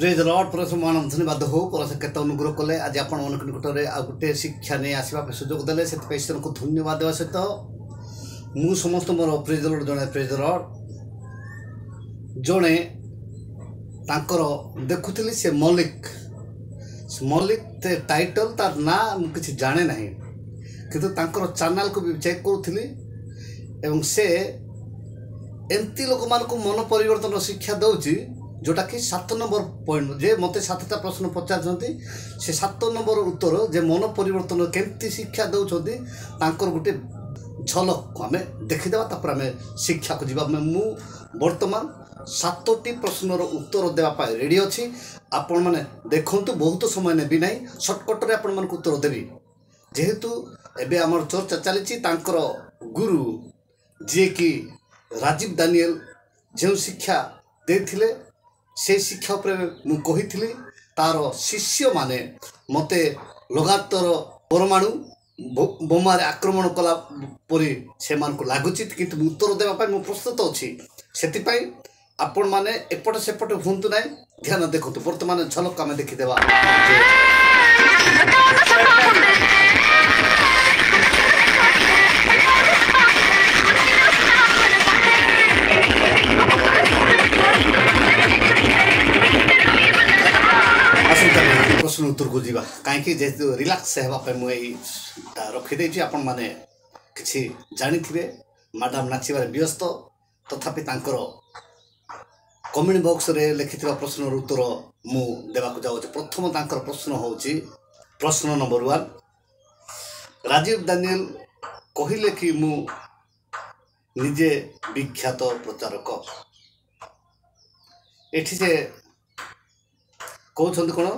Praise Lord परस मान धन्यवाद हो परस केत अनुग्रह कले आज आपण मन निकट में आ गोटे शिक्षा नहीं आसवा सुजोग देले से ईश्वर को धन्यवाद देवा सहित मु समस्त मोर प्रेज लॉर्ड जड़े प्रेज लॉर्ड जड़े तांकर देखुली से मलिक टाइटल तार ना मुझे जाने ना किंतु तांकर चैनल को भी चेक करूली एवं से एमती लोक मान को मन परिवर्तन शिक्षा दौची जोटा कि 7 नंबर पॉइंट जे मते 7टा प्रश्न पचार से 7 नंबर उत्तर जे मन परिवर्तन केमती शिक्षा दौछंती तांकर गुटे झलक आम देखीदेवा तापर आम शिक्षा को जीवा मु वर्तमान 7टी प्रश्नर उत्तर देवा रेडी अच्छी आपण मैंने देखु बहुत समय नेबी ना सर्टकट आपण मान उत्तर देवी जेहेतु एबे आमर चर्चा चली गुरु जी कि राजीव दानिएल जो शिक्षा देथिले से शिक्षा मु कही तार शिष्य माने मते लगातार परमाणु बोमार आक्रमण कला परी से मान को लागुची किंतु उत्तर देवा मु प्रस्तुत अच्छी से आपण माने एपट सेपट हुंतु ना ध्यान देखु वर्तमान झलक आम देखीदेवा प्रश्न उत्तर को जीवा कहीं जेहेतु रिलैक्स होगापी मुझे रखीदे आपण मैंने कि जानी मैडम नाचबार व्यस्त तथापि तांकर कमेंट बॉक्स रे लिखि प्रश्न उत्तर मु देवाक जाऊँ। प्रथम तांकर प्रश्न हूँ प्रश्न नंबर 1 राजीव दानिएल कहले कि मु निजे विख्यात प्रचारक एठी से कहते कौन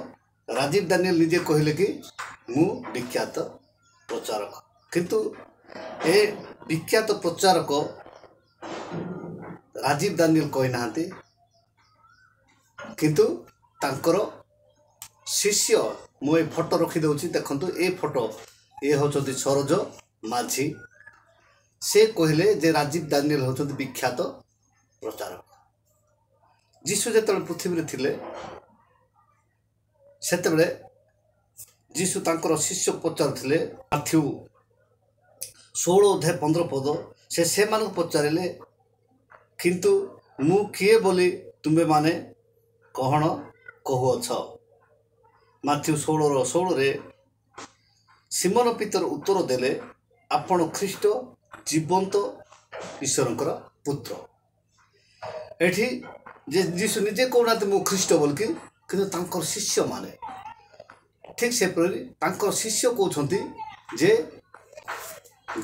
राजीव दानिएल निजे कहले कि मु विख्यात प्रचारक किंतु ए विख्यात प्रचारक राजीव दानिएल कही ना किंतु तांकर शिष्य मुझे फोटो रखी दूसरी देखु ए फोटो ये होचंती सरोज माझी से कहले जे राजीव दानिएल होचंती विख्यात प्रचारक जीशु जो पृथ्वी थिले सेतेबेले जीशु तांकर शिष्य पचारुथिले माथ्यू 16:15 पद से मानक पचारे किंतु मु किए बोली तुम्बे माने कहण कहुअछ माथ्यू 16:16 रे सिमोन पीतर उत्तर देले आपण ख्रीष्ट जीवंत ईश्वरंकर पुत्र एठी जे जीशु निजे कहना मु ख्रीष्ट बोल कि तांकर शिष्य माने ठीक से तांकर शिष्य कहते जे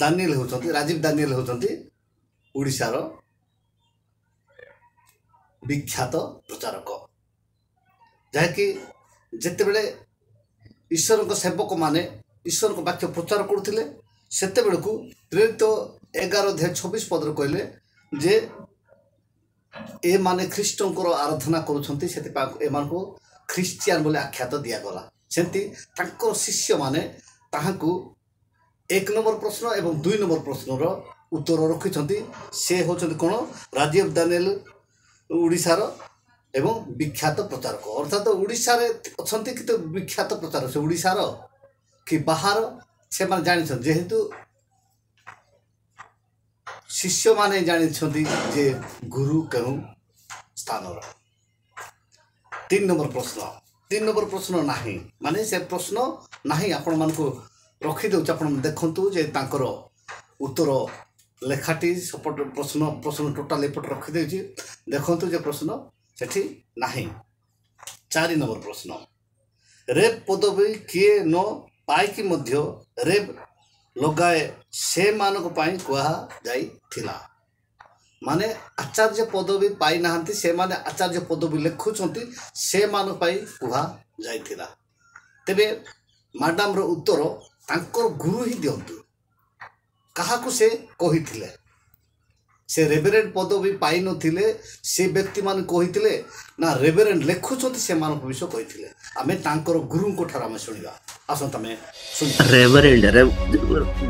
दानिएल होचंती राजीव दानिएल होचंती ओडिशार विख्यात प्रचारक जहाँकि जितेबले ईश्वर को सेवक माने ईश्वर को वाक्य प्रचार करते सेते बेलू प्रेरित 11:26 पद कहले जे ए माने ख्रीष्टंकर आराधना करुछंती सेति एमान को ख्रीस्टियन बोले आख्यात दिया गला सेंती तांकर शिष्य माने ताहाकू 1 नंबर प्रश्न एवं 2 नंबर प्रश्नर उत्तर रखिछंती से होचंती कोन राजीव दानिएल ओडिशार एवं विख्यात प्रचारक अर्थात ओडिशा रे अछंती कि विख्यात प्रचारक से ओडिशार कि बाहर से माने जानि जेहेतु शिष्य माने जानी जे गुरु कहूँ स्थान 3 नंबर प्रश्न नाही माने से प्रश्न नाही आपण मान को रखी दउछ आपण देखंतु जे तांकर उत्तर लेखाटी सपोर्ट प्रश्न टोटल एपट रखी देछि देखंतु जे प्रश्न सेठी नाही 4 नंबर प्रश्न रेब पदवी किए न पाई कि मध्य रेब लगाए से मानक पाई कुहा जाई थिला माने आचार्य पदवी पाई नाहंती से माने आचार्य पदवी लिखुछंती से मानक पाई कुहा जाई थिला तेबे मैडम रो उत्तर तांकर गुरु ही दियंतु काहाकू से कहिथिले से रेवरेंड पदवी पाई नथिले से व्यक्ति मान कहिथिले ना रेवरेंड लिखुछंती से मानक विषय कहिथिले आमे तांकर गुरु को ठार आमे सुनिबा आसन तमे सुन रेवरेंड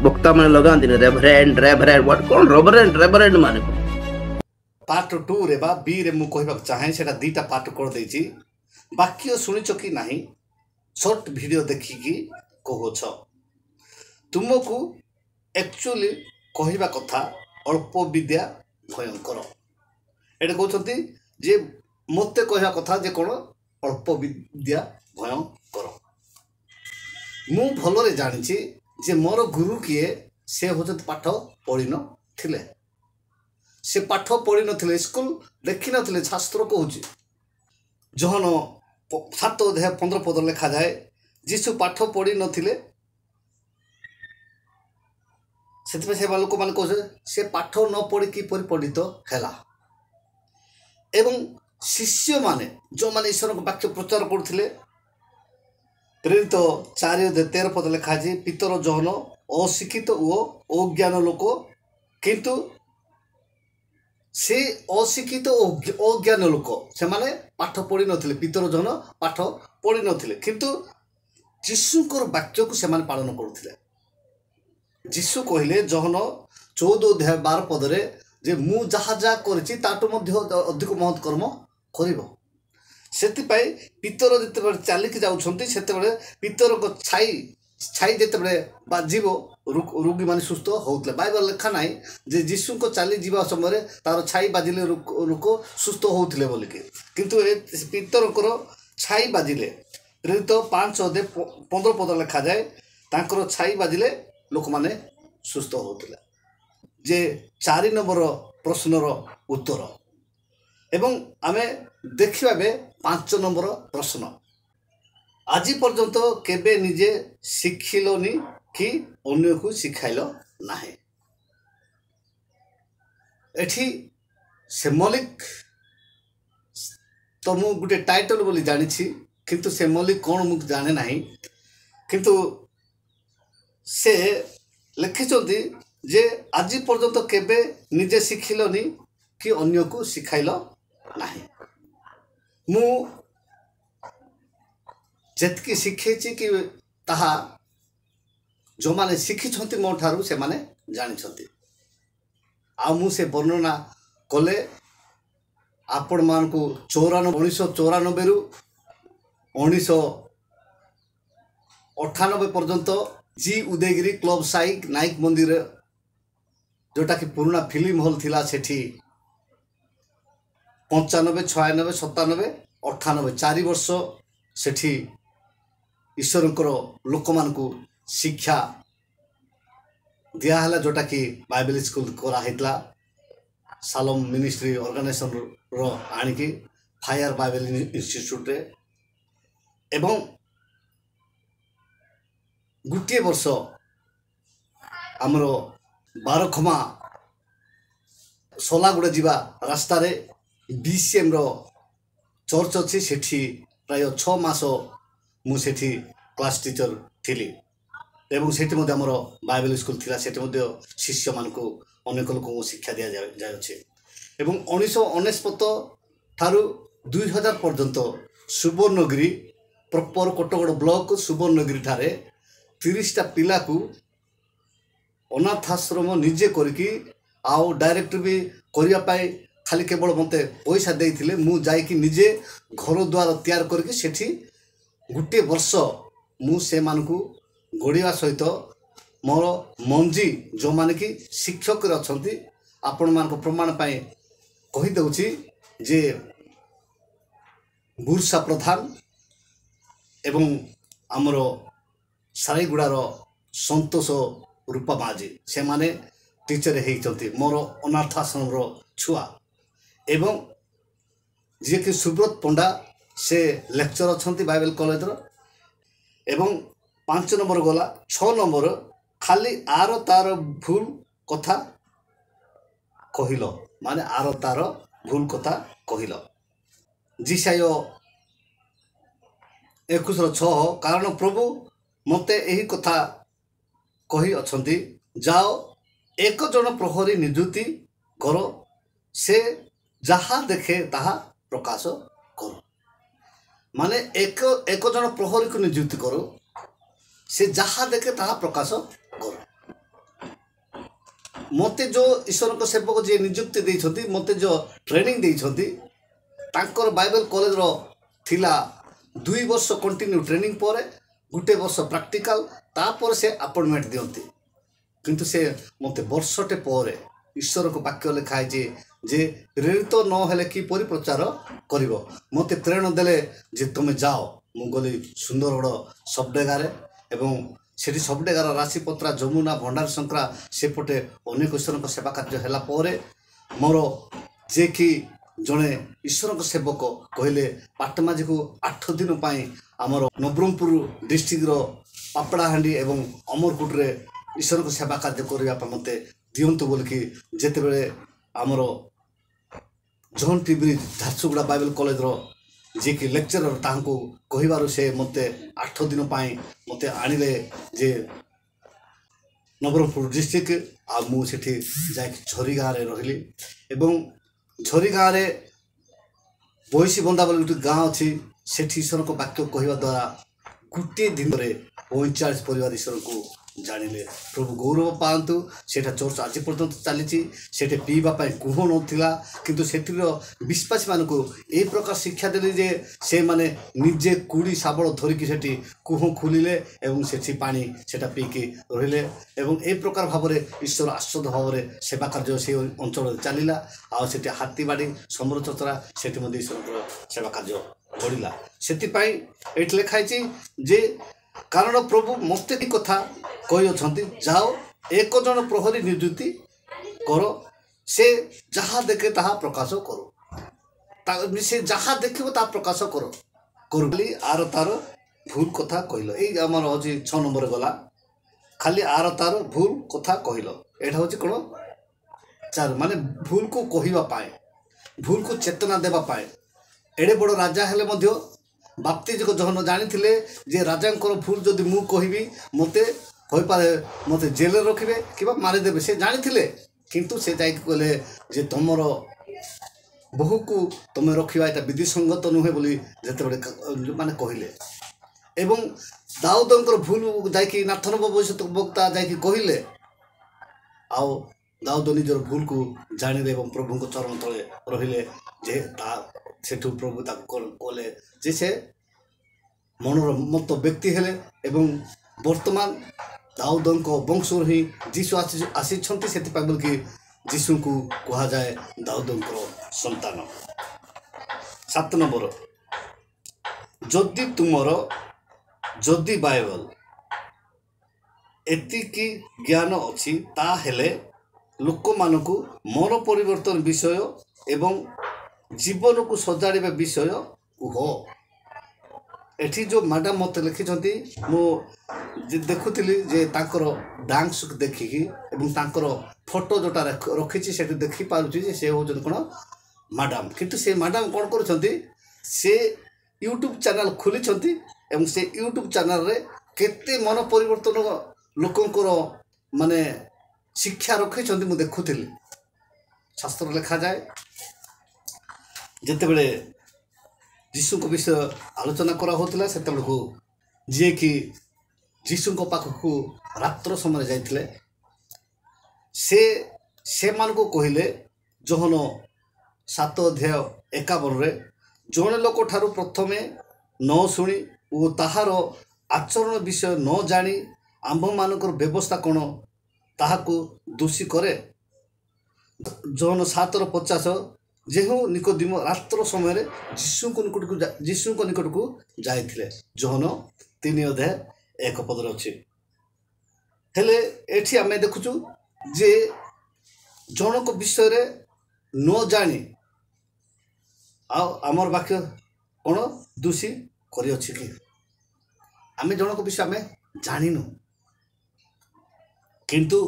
वक्ता माने लगांदी रेवरेंड व्हाट कोन रेवरेंड माने पार्ट 2 रे बा बी रे मु कहबा चाहे सेटा दीटा पार्ट कर देछि ବାକ୍ୟ ଶୁଣିଛ କି ନାହିଁ ସର୍ଟ ଭିଡ଼ିଓ ଦେଖିକି କହୁଛ। ତୁମକୁ ଆକ୍ଚୁଆଲି କହିବା କଥା ଅଳ୍ପ ବିଦ୍ୟା ଭୟଙ୍କର। ଏଇଟା କହୁଛନ୍ତି ଯେ ମୋତେ କହିବା କଥା ଯେ କ'ଣ ଅଳ୍ପ ବିଦ୍ୟା ଭୟଙ୍କର। ମୁଁ ଭଲରେ ଜାଣିଛି ଯେ ମୋର ଗୁରୁ କିଏ, ସେ ହେଉଛନ୍ତି ପାଠ ପଢ଼ିନଥିଲେ। ସେ ପାଠ ପଢ଼ିନଥିଲେ, ସ୍କୁଲ ଦେଖିନଥିଲେ। ଶାସ୍ତ୍ର କହୁଛି ଜହନ 7:15 ଲେଖାଯାଏ ଯୀଶୁ ପାଠ ପଢ଼ିନଥିଲେ। ସେଥିପାଇଁ ସେ ଲୋକମାନେ କହୁଛନ୍ତି ସେ ପାଠ ନ ପଢ଼ି କିପରି ପଣ୍ଡିତ ହେଲା। ଏବଂ ଶିଷ୍ୟମାନେ ଯେଉଁମାନେ ଈଶ୍ୱରଙ୍କ ବାକ୍ୟ ପ୍ରଚାର କରୁଥିଲେ, ପ୍ରେରିତ 4:13 ଲେଖାଯାଇଛି ପିତର ଜହନ ଅଶିକ୍ଷିତ ଓ ଅଜ୍ଞାନ ଲୋକ, କିନ୍ତୁ ସେ ଅଶିକ୍ଷିତ ଓ ଅଜ୍ଞାନ ଲୋକ ସେମାନେ ପାଠ ପଢ଼ିନଥିଲେ। ପିତର ଜହନ ପାଠ ପଢ଼ିନଥିଲେ, କିନ୍ତୁ ଯୀଶୁଙ୍କର ବାକ୍ୟକୁ ସେମାନେ ପାଳନ କରୁଥିଲେ। ଯୀଶୁ କହିଲେ ଜହନ 14:12 ଯେ ମୁଁ ଯାହା ଯାହା କରିଛି ତାଠୁ ମଧ୍ୟ ଅଧିକ ମହତ୍ କର୍ମ କରିବ। ସେଥିପାଇଁ ପିତର ଯେତେବେଳେ ଚାଲିକି ଯାଉଛନ୍ତି ସେତେବେଳେ ପିତରଙ୍କ ଛାଇ ଯେତେବେଳେ ବାଜିବ ରୋଗୀମାନେ ସୁସ୍ଥ ହେଉଥିଲେ। ବାଇବଲ ଲେଖା ନାହିଁ ଯେ ଯୀଶୁଙ୍କ ଚାଲିଯିବା ସମୟରେ ତାର ଛାଇ ବାଜିଲେ ଲୋକ ସୁସ୍ଥ ହେଉଥିଲେ ବୋଲିକି, କିନ୍ତୁ ପିତରଙ୍କର ଛାଇ ବାଜିଲେ ପ୍ରେରିତ 5:15 ଲେଖାଯାଏ ତାଙ୍କର ଛାଇ ବାଜିଲେ ଲୋକମାନେ ସୁସ୍ଥ ହେଉଥିଲେ। ଯେ 4 ନମ୍ବର ପ୍ରଶ୍ନର ଉତ୍ତର। ଏବଂ ଆମେ ଦେଖିବା 5 ନମ୍ବର ପ୍ରଶ୍ନ। ଆଜି ପର୍ଯ୍ୟନ୍ତ କେବେ ନିଜେ ଶିଖିଲନି କି ଅନ୍ୟକୁ ଶିଖାଇଲ ନାହିଁ? ଏଠି ସେମଲିକ ତ ମୁଁ ଗୋଟେ ଟାଇଟଲ ବୋଲି ଜାଣିଛି, କିନ୍ତୁ ସେମଲିକ କ'ଣ ମୁଁ ଜାଣେ ନାହିଁ। କିନ୍ତୁ ସେ ଲେଖିଛନ୍ତି ଯେ ଆଜି ପର୍ଯ୍ୟନ୍ତ କେବେ ନିଜେ ଶିଖିଲନି କି ଅନ୍ୟକୁ ଶିଖାଇଲ ନାହିଁ। ମୁଁ ଯେତିକି ଶିଖେଇଛି କି ତାହା ଯେଉଁମାନେ ଶିଖିଛନ୍ତି ମୋ ଠାରୁ ସେମାନେ ଜାଣିଛନ୍ତି। ଆଉ ମୁଁ ସେ ବର୍ଣ୍ଣନା କଲେ ଆପଣମାନଙ୍କୁ 1994ରୁ 1998 ପର୍ଯ୍ୟନ୍ତ ଜି ଉଦୟଗିରି କ୍ଲବ ସାଇ ନାୟକ ମନ୍ଦିର ଯେଉଁଟାକି ପୁରୁଣା ଫିଲ୍ମ ହଲ୍ ଥିଲା, ସେଠି 95, 96, 97, 98 4 ବର୍ଷ ସେଠି ଈଶ୍ୱରଙ୍କର ଲୋକମାନଙ୍କୁ ଶିକ୍ଷା ଦିଆହେଲା, ଯେଉଁଟାକି ବାଇବେଲ ସ୍କୁଲ କରାହେଇଥିଲା ସାଲମ ମିନିଷ୍ଟ୍ରି ଅର୍ଗାନାଇଜେସନର ଆଣିକି ଫାୟାର ବାଇବେଲ ଇନଷ୍ଟିଚ୍ୟୁଟ୍ରେ। ଏବଂ ଗୋଟିଏ ବର୍ଷ ଆମର ବାରଖମା ସୋଲାଗୁଡ଼ା ଯିବା ରାସ୍ତାରେ BCMର ଚର୍ଚ୍ଚ ଅଛି, ସେଠି ପ୍ରାୟ 6 ମାସ ମୁଁ ସେଠି କ୍ଲାସ୍ ଟିଚର ଥିଲି। ଏବଂ ସେଠି ମଧ୍ୟ ଆମର ବାଇବେଲ ସ୍କୁଲ ଥିଲା, ସେଠି ମଧ୍ୟ ଶିଷ୍ୟମାନଙ୍କୁ ଅନେକ ଲୋକଙ୍କୁ ଶିକ୍ଷା ଦିଆଯାଉଛି। ଏବଂ 1999 ଠାରୁ 2000 ପର୍ଯ୍ୟନ୍ତ ସୁବର୍ଣ୍ଣଗିରି ପ୍ରପର କୋଟଗଡ଼ ବ୍ଲକ ସୁବର୍ଣ୍ଣଗିରି ଠାରେ 30ଟା ପିଲାକୁ ଅନାଥାଶ୍ରମ ନିଜେ କରିକି, ଆଉ ଡାଇରେକ୍ଟ ବି କରିବା ପାଇଁ ଖାଲି କେବଳ ମୋତେ ପଇସା ଦେଇଥିଲେ। ମୁଁ ଯାଇକି ନିଜେ ଘର ଦ୍ୱାର ତିଆରି କରିକି ସେଠି ଗୋଟିଏ ବର୍ଷ ମୁଁ ସେମାନଙ୍କୁ ଗଢ଼ିବା ସହିତ ମୋର ମଞ୍ଜି ଯେଉଁମାନେ କି ଶିକ୍ଷକରେ ଅଛନ୍ତି ଆପଣମାନଙ୍କ ପ୍ରମାଣ ପାଇଁ କହିଦେଉଛି ଯେ ବୁର୍ସା ପ୍ରଧାନ ଏବଂ ଆମର ସାଇଗୁଡ଼ାର ସନ୍ତୋଷ ରୂପା ମାଝୀ ସେମାନେ ଟିଚର ହେଇଛନ୍ତି ମୋର ଅନାଥ ଆଶ୍ରମର ଛୁଆ। ଏବଂ ଯିଏକି ସୁବ୍ରତ ପଣ୍ଡା ସେ ଲେକ୍ଚର ଅଛନ୍ତି ବାଇବେଲ କଲେଜର। ଏବଂ 5 ନମ୍ବର ଗଲା। 6 ନମ୍ବର ଖାଲି ଆର ତାର ଭୁଲ କଥା କହିଲ, ମାନେ ଆର ତାର ଭୁଲ କଥା କହିଲ। ଜିସାୟ 21:6 କାରଣ ପ୍ରଭୁ ମୋତେ ଏହି କଥା କହି ଅଛନ୍ତି, ଯାଅ 1 ଜଣ ପ୍ରହରୀ ନିଯୁକ୍ତି କର, ସେ ଯାହା ଦେଖେ ତାହା ପ୍ରକାଶ କର। ମାନେ ଏକ ଜଣ ପ୍ରହରୀକୁ ନିଯୁକ୍ତି କର, ସେ ଯାହା ଦେଖେ ତାହା ପ୍ରକାଶ କର। ମୋତେ ଯେଉଁ ଈଶ୍ୱରଙ୍କ ସେବକ ଯିଏ ନିଯୁକ୍ତି ଦେଇଛନ୍ତି, ମୋତେ ଯେଉଁ ଟ୍ରେନିଂ ଦେଇଛନ୍ତି, ତାଙ୍କର ବାଇବେଲ କଲେଜର ଥିଲା 2 वर्ष कंटिन्यू ट्रेनिंग पर गोटे वर्ष प्रैक्टिकल तापर से अपॉइंटमेंट दियंती किंतु से मते वर्षटे पर ईश्वर को वाक्य लिखाई जे प्रेरित न हेले कि परि प्रचार करिवो मते प्रेरणा देले जे तुम जाओ मु गली सुंदरगढ़ सबडेगारे एवं सेठी सबडेगार राशिपत्रा जमुना भंडार संक्रा सेपटे अनेक ईश्वर को सेवा कार्य हैला परे मोर जे कि जड़े ईश्वर सेवक कहले पाटमाझी को 8 दिन आमर नवरंगपुर डिस्ट्रिक्टर पापड़ाहांडी एवं अमरकोटे ईश्वर को सेवा कार्य करने मत दिंतु बोलिकी जिते बड़े आमर John T bridge Jharsuguda Bible College जी कि लेक्चरर तांको कहिबारु से मते 8 दिन मते आनिले जे नवरंगपुर डिस्ट्रिक्ट आ मु सेठी जाय झरी गाँव रे रहिली एवं झरी गाँव रे बहिसी बंदा बोली गोटे गाँव अच्छी सेठी ईश्वर को वाक्य कहवा द्वारा गोटे दिन में 45 परिवार ईश्वर को जानिले प्रभु गौरव पातु सेटा चर्च आज पर्यंत चली सेठे पीवाई कुह नाला किंतु सेठर विश्वासी मान को ए प्रकार शिक्षा देली जे से माने निजे कुड़ी शाबल धरिकी सेठी कुह खोलिले एवं सेठी पानी सेटा पीकी रहिले एवं ए प्रकार भाव में ईश्वर आश्चर्य भाव में सेवा कार्य से अंचल चलला आ सेठी हाथी बाड़ी समर चतरा सेठी मध्य ईश्वर सेवा कार्य बढ़ला से लिखाई जे कारण प्रभु मत कथा कही जाओ 1 जन प्रहरी नियुक्ति कर से जहाँ देखे ताहा प्रकाश करो से जहाँ देखो ता प्रकाश करो करी आर तार भूल कथा कहल यमर हूँ 6 नंबर गला खाली आर तार भूल कथा कहल यहाँ हूँ कौन 4 माने भूल को कहवाई भूल को चेतना देवाई एड़े बड़ राजा हेले बाप्तिज जहन जानी जे राजा भूल जदि मु कहबी मते हो पारे मते जेल रखिबे किबा मारिदेबे से जानी किंतु से जाइक कहले जे तुमर बहु को तुम रखा यहाँ विधि संगत नुहे बोली जिते माने कहले एवं दाऊदंकर भूल जाकि नाथन भविष्य वक्ता जाकि कहले आओ दाऊद निजर भूल को जानिले एवं प्रभु को चरण तले रहिले जे सेठू प्रभु कले जे से मनर मत व्यक्ति हेले एवं वर्तमान दाऊदंक वंश ही जीशु आसी से बोलिकी जीशु को कह जाए दाऊदंकर संतान। 7 नंबर जदि तुमर जदि बाइबल एतिकी ज्ञान अच्छी ताहेले लोक मानकु मन परिवर्तन विषय एवं जीवन को सजाड़ा विषय कह एठी जो मैडम मत लिखिंट मो देखुली जे तांकर डांस देखिकी एवं तांकर फोटो जोटा रखी से देखी पारुची से हूँ कौन मैडम किंतु से मैडम कौन कर से यूट्यूब चैनल खोली एवं से यूट्यूब चैनल रे केते मन परिवर्तन लोकंकर माने शिक्षा रखी मु देखुली शास्त्र लिखा जाए जिते बड़े जीशु को विषय आलोचना करा होता से जी कि जीशु को पाखक रात्र समय जाइए से मान को कहले जहन 7 अध्याय 51 रे जड़े लोक ठारू प्रथमे न शुणी और ताहार आचरण विषय न जानी आंभ मानकर व्यवस्था कौन ताहाको दोषी करे जहन 7:50 जेहू निकोदिम रात्र समय जीशु को निकट को जाइथिले जहन 3 अध्याय 1 पद अच्छी हेले एठी आमे देखुचु जे जनक विषय रे न जानी आमर वाक्य कौन दोषी करी अछि कि आमे जनक विषय आमे जानिनु किंतु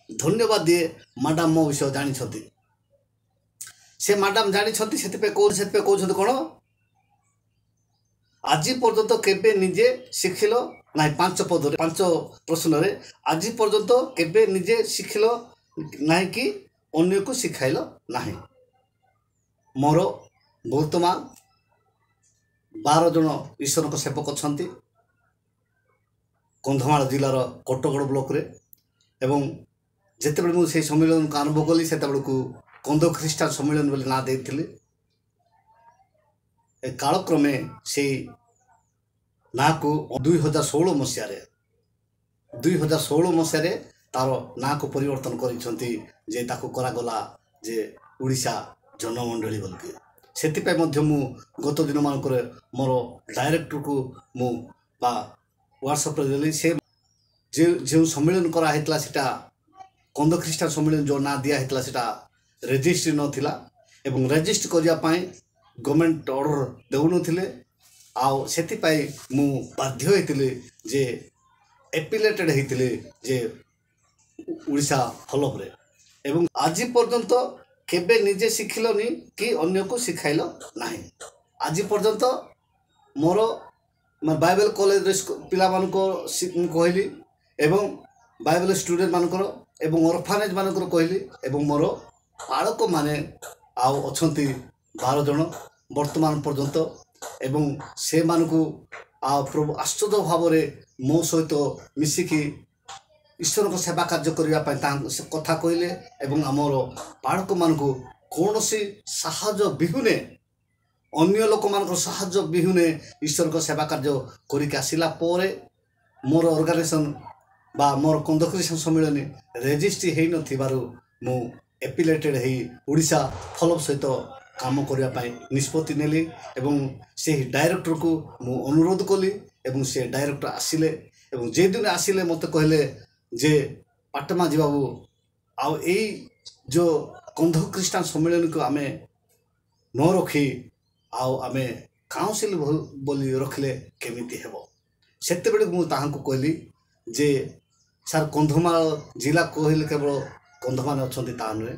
धन्यवाद दिए मैडम मो विषय जानी छथि से मैडम जानी छथि सेते कहउछथि कोन आज पर्यंत केबे निजे शिखिल ना 5 पद 5 प्रश्न रे आज पर्यंत केबे निजे शिखिल ना कि अन्य को शिखाइल नाही मोर वर्तमान 12 जन ईश्वर को सेवक छथि कंधमाल जिलार कोटगड़ ब्लॉक रे एवं जिते बड़े मुझे सम्मेलन को आरंभ कली से को कंद ख्रीष्टान सम्मेलन बोली ना देथिले ए कालक्रमे से ना को 2016 मसीह 2016 मसीह तार ना को परिवर्तन करिसंती जे ताको करागला जे उड़ीसा जनमंडली बोलके सेतिपाई मध्य मु गत दिन मानकर मोर डायरेक्टर को मु बा व्हाट्सएप देली से जो सम्मेलन करा हेतला सेटा कंद ख्रीष्टान सम्मेलन जो ना दिया हेतला सेटा रजिस्ट्री नथिला एवं रजिस्टर करिया पाई गवर्नमेंट ऑर्डर देउनथिले आउ सेतिपाई मु बाध्य होइतिले जे एपिलेटेड होइतिले जे उड़ीसा फॉलोअप रे एवं आज पर्यंत केबे निजे शिखिलनी कि अन्य को शिखाइल नाही आज पर्यंत मोर बाइबल कॉलेज पिला मान को कहली एवं बाइबल स्टूडेंट मानकर एवं ऑर्फनेज मानकर कहली एवं मोर बालक माने आउ अछंती 12 जन वर्तमान पर्यंत एवं से मानकु आ प्रभु आश्चर्य भाव रे मो सहित मिसिकी ईश्वर को सेवा कार्य करने कथा कहले एवं आमर बालक मानकु कौनसी साहाय्य विहुने अन्य लोक मान साहाय्य विहुने ईश्वर को सेवा कार्य करके आसिला पोरे मोर ऑर्गेनाइजेशन बा मोर कंद ख्रीष्टान सम्मेलन रेजिस्ट्री हेई नथिबारु मु एपिलेटेड हेई उड़ीसा फॉलोअप सहित काम करने निष्पत्ति नेली एवं से डायरेक्टर को मु अनुरोध कली एवं से डायरेक्टर आसिले एवं जे दिन आसिले मते कहले जे पाटमा जी बाबू आउ ए जो कंध ख्रीष्टान सम्मेलन को आमे न रखी आउ आमे काउंसिल बोली रखले केमिति हेबो सेते बेले मु ताहां को कहली जे सर कंधमाल जिला कहले केवल कंधमान अछंती ता नुहे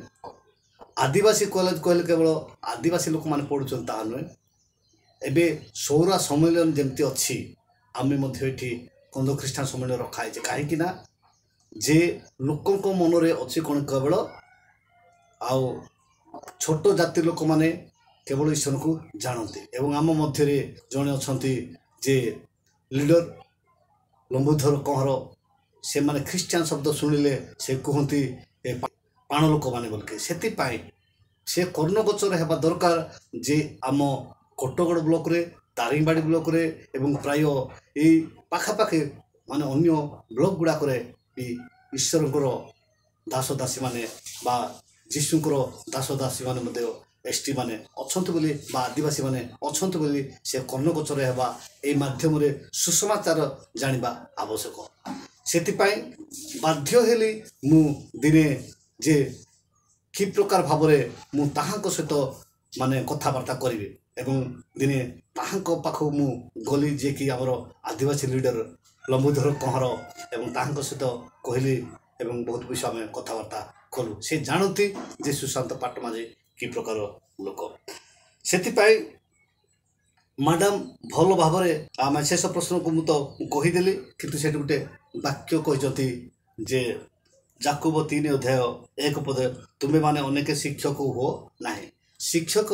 आदिवासी कॉलेज कहले केवल आदिवासी लोक माने पढुछन ता नुहे एबे सौरा सम्मेलन जेमती अछि आमे मध्ये एठी कंध ख्रीष्टान सम्मेलन रखाय जे काहे कि ना जे लोकों को मनरे अच्छी कौन केवल आउ छोट जाति लोक माने केवल ईश्वर को जानते एवं आम मध्य जड़े अच्छा जे लीडर लंबुधर कहर से माने ख्रीष्टियान शब्द शुणिले से कहती पाण लोक माने बोलके से कर्णगोचर हेबा दरकार जे आम कोटगड़ ब्लॉक रे दारिंगबाड़ी ब्लॉक रे एवं प्राय यही पाखापाखि माने अन्य ब्लॉक गुड़ाक ईश्वर दास दासी माने बा जीशुंकर दास दासी माने मध्य एसटी माने अछंत बोली बा आदिवासी माने अछंत बोली से कर्णगोचर हेबा ए माध्यम रे सुसमाचार जानिबा आवश्यक सेतिपाई बाध्य हेली मु दिने जे कि प्रकार भाव मु ताहांक सहित माने कथबार्ता करिवे एवं दिने ताहांक पाखो मु गली जे कि हमर आदिवासी लीडर लंबुधर कहर एवं ताहांक सहित कहली एवं बहुत विषय आम कथबार्ता कलु से जानती जे सुशांत पाटमाजी कि प्रकार लोक सेतिपाई मैडम भल भाव आम शेष प्रश्न को मुझे कहीदेली किंतु से गोटे वाक्य कहते जे याकूब 3 अध्याय 1 पद तुम्हें माने अनेक शिक्षक हो ना शिक्षक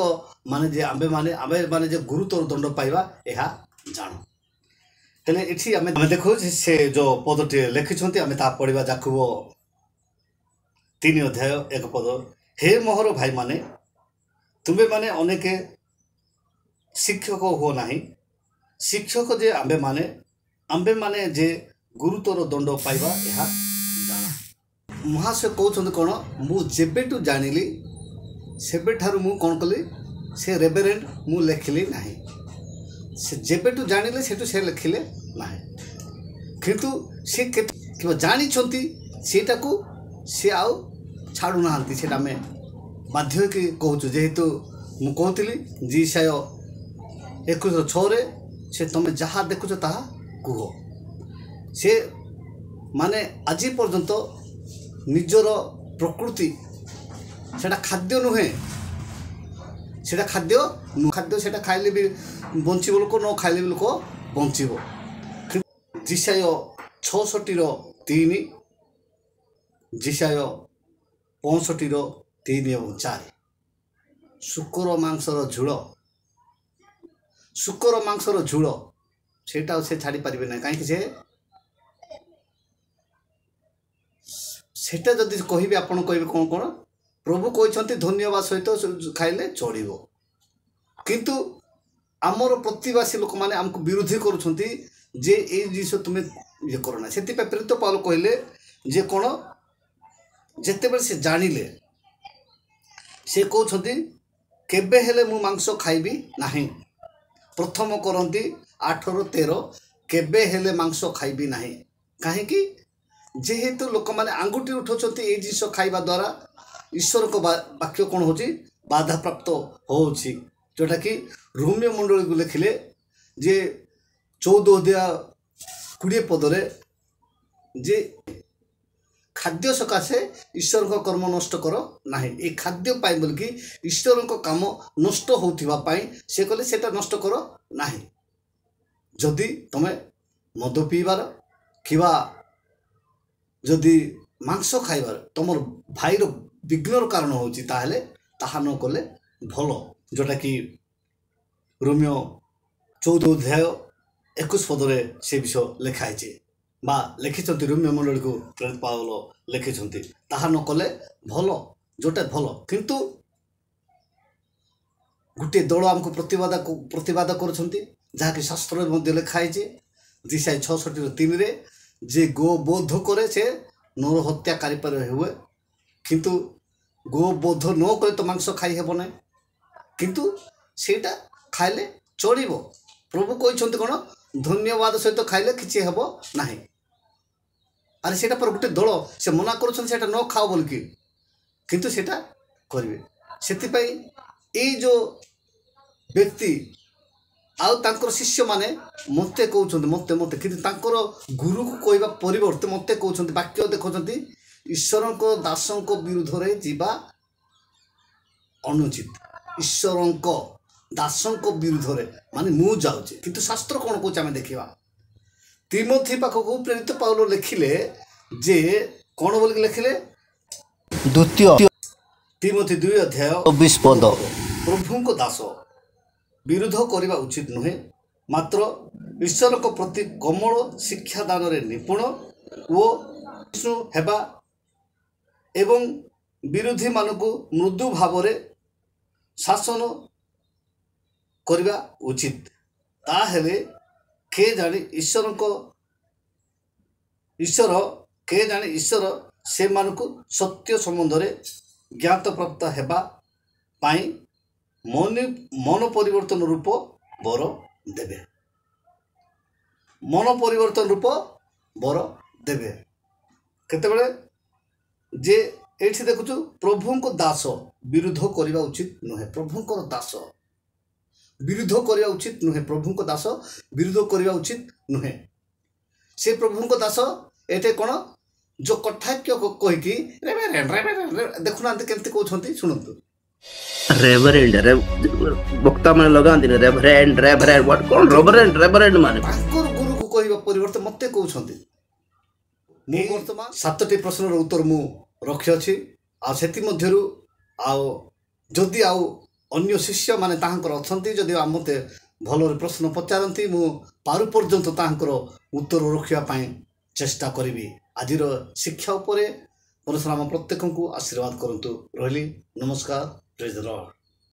माने जे आमे माने जे गुरुतर दंड पाइबा यह जान हेले इठी आमे देखो से जो पदटे लिखिछंती आमे ता पढ़िबा याकूब 3 अध्याय 1 पद हे मोहर भाई माने तुम्हें माने अनेक शिक्षक हो ना शिक्षक जे आंबे माने जे गुरुतर दंड पाइबा यह जान महाशय कहते कौन मु जेबेटू जानिली सेबे ठारू मु कौन कली से रेवेरेंट मु लेखिली नाही से जेबेटू जानिले सेटू से लेखिले नाही किंतु से के जानी छंती सेटा को से आउ छाडू नाहंती सेटा में बाध्य कि कहूँ जेहेतु मु कहतली जीशाय 21:6 से तुम जहाँ देखुच ताहा कुह से माने आज पर्यंत निजर प्रकृति सेटा खाद्य नुहे सेटा खाद्य सेटा खाइले भी बंचीब लोक न खाइले भी लोक बंचीब जीशाय 66:3 जीशाय 65:3 और 4 शुकर मांसर झूल सेटा से छाड़ी पारिबे ना कहीं सेटा जदि कहिबे आपण कहिबे कोन कोन प्रभु कहते धन्यवाद सहित खाइले चढ़ो किंतु आमर प्रतिवासी लोक मैंने आमको विरोधी करुँचे जे ये जिस तुम्हें ये करना से प्रेरित पौल कहले जे कौन जिते से जानिले से कहते केबे हेले मु मांस खाइबी नाही प्रथम करती 8-13 केबे हेले मांस खाइबी नाही कहीं जेहेतु लोक मैंने आंगुठी उठाउछंती ए जिस खाइबा द्वारा ईश्वर को वाक्य कौन हो बाधा प्राप्त होउछि जोटा कि रोमियो मंडली को लिखिले जे 14-20 पदरे जे खाद्य सकाशे ईश्वर को कर्म नष्ट कर ना ये खाद्य पाई बोल कि ईश्वर को काम नष्ट होथिबा से कहले सेटा नष्ट कर ना जदि तुम मद पीबार किबा जदि मांस खाइबार तुम भाईर विघ्नर कारण होची ताहले ताहा न कले भल जोटा कि रोमियो 14-21 पदरे से विषय लिखाई बा लिखिं रोमियो मंडली को प्रेरित पौल लिखिं ताहा न कले भल जोटा भल किंतु गोटे दल आमको प्रतिवाद कर शास्त्र लिखाई दिशाई 66:3 जे गो बोध करे से नर हत्याकारी पर हुए किंतु गो बोध न करे तो मांस खाई हेब ना किंतु सेटा खाइले चलिबो प्रभु कहते कौन धन्यवाद सहित खाइले किसी हेब ना अरे सेटा पर गोटे दल से मना कर न खाओ बोल कि किंतु सेटा करेंगे से जो व्यक्ति आउ तांकर शिष्य माने मते कहउछन्ति मते मते किंतु तांकर गुरु को कहबा परिवर्ते मते कहउछन्ति वाक्य देखउछन्ति ईश्वर को दासों को विरुद्ध रे जीवा अनुचित ईश्वर को दासों को विरुद्ध रे माने मु जाउछि किंतु शास्त्र कोन कहउछ आमे देखिबा तिमोथी पाखको प्रेरित पौल लिखिले जे कोन बोल के लिखिले द्वितीय तिमोथी 2:24 पद प्रभु को दास विरोध करने उचित नुहे मात्र ईश्वर को प्रति कोमल शिक्षादान रे निपुण वो हेबा एवं विरोधी मानक मृदु भाव रे शासन करने उचित ताहेले के जाने ईश्वर के जाने ईश्वर से मानक सत्य संबंध रे ज्ञात प्राप्त हेबा पाई मन परिवर्तन रूप बर देवे मन परिवर्तन रूप बर देवे केतेबेले जे एठी देखुछु प्रभु को दास विरोध करने उचित नुहे प्रभु को दास विरोध करने उचित नुहे प्रभु को दास विरोध करने उचित नुहे से प्रभु को दास एटे कौन जो कठाक्य कहीकि देखुना केमती कहते शुणु रेवरेंड वक्ता माने लगांती रेवरेंड व्हाट कोन रेवरेंड माने गुरु को कहबा परिवर्तन मते कहउछन्ती मु वर्तमान 7टी प्रश्नर उत्तर मु रखि अछि आ सेति मध्यरु आ जदि आ अन्य शिष्य माने ताहांकर अछन्ती जदि मते भलो प्रश्न पचारंती मु पारु पर्यंत ताहांकर उत्तर रखिया पई चेष्टा करिवि आजिर शिक्षा उपरे परशुराम प्रत्येक को आशीर्वाद करंतु रहली नमस्कार प्रेज द लॉर्ड।